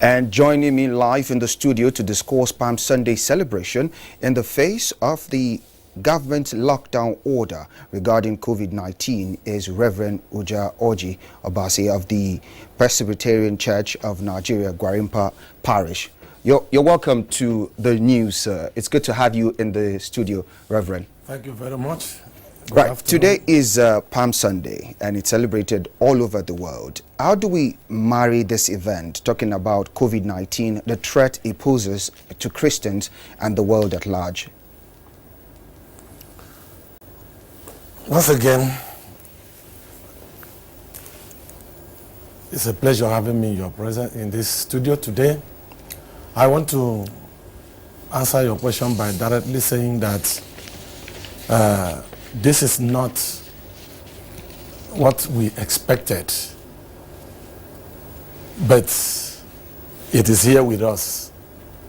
And joining me live in the studio to discuss Palm Sunday celebration in the face of the government lockdown order regarding COVID-19 is Reverend Ujah Orji, Obasi of the Presbyterian Church of Nigeria, Gwarimpa Parish. You're welcome to the news, sir. It's good to have you in the studio, Reverend. Thank you very much. Right, today is Palm Sunday and it's celebrated all over the world. How do we marry this event, talking about COVID-19, the threat it poses to Christians and the world at large? Once again, it's a pleasure having me in your presence in this studio today. I want to answer your question by directly saying that this is not what we expected, but it is here with us.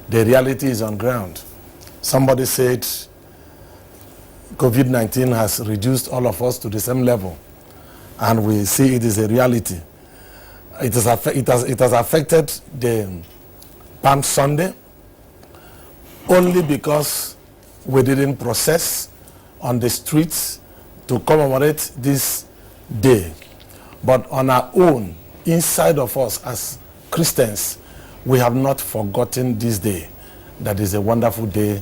The reality is on ground. Somebody said COVID-19 has reduced all of us to the same level, and we see it is a reality. It has affected the Palm Sunday only because we didn't process on the streets to commemorate this day. But on our own, inside of us as Christians, we have not forgotten this day. That is a wonderful day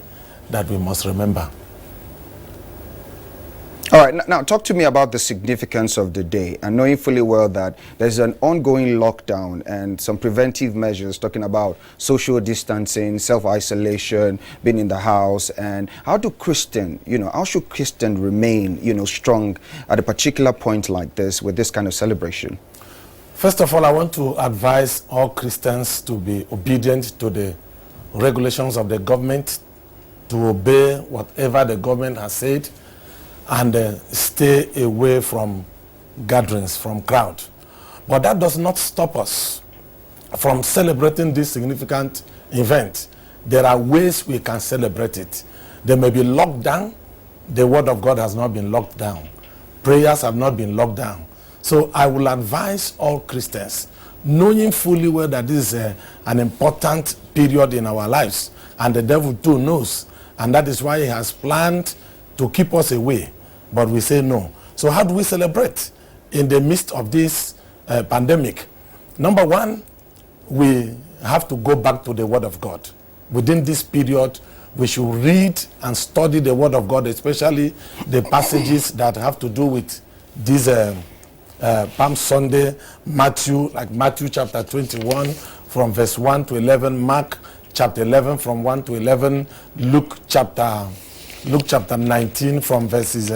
that we must remember. All right, now talk to me about the significance of the day, and knowing fully well that there's an ongoing lockdown and some preventive measures, talking about social distancing, self-isolation, being in the house, and how should Christian remain, strong at a particular point like this with this kind of celebration? First of all, I want to advise all Christians to be obedient to the regulations of the government, to obey whatever the government has said, and stay away from gatherings, from crowd. But that does not stop us from celebrating this significant event. There are ways we can celebrate it. They may be locked down. The word of God has not been locked down. Prayers have not been locked down. So I will advise all Christians, knowing fully well that this is an important period in our lives, and the devil too knows, and that is why he has planned to keep us away, but we say no. So how do we celebrate in the midst of this pandemic? Number one, we have to go back to the Word of God. Within this period, we should read and study the Word of God, especially the passages that have to do with this Palm Sunday, Matthew chapter 21 from verse 1 to 11, Mark chapter 11 from 1 to 11, Luke chapter 19 from verses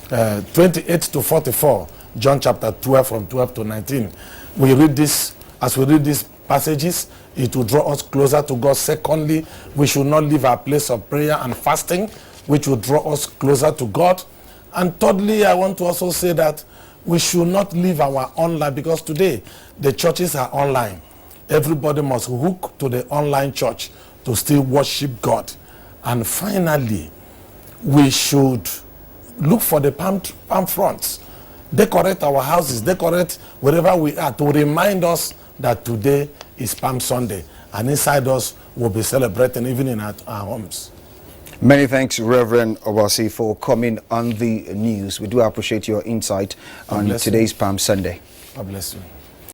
28 to 44, John chapter 12 from 12 to 19. We read this. As we read these passages, it will draw us closer to God. Secondly, we should not leave our place of prayer and fasting, which will draw us closer to God. And thirdly, I want to also say that we should not leave our online, because today the churches are online. Everybody must hook to the online church to still worship God. And finally, we should look for the palm fronts, decorate our houses, decorate wherever we are, to remind us that today is Palm Sunday, and inside us we'll be celebrating even in our homes. Many thanks, Reverend Obasi, for coming on the news. We do appreciate your insight on today's Palm Sunday. God bless you.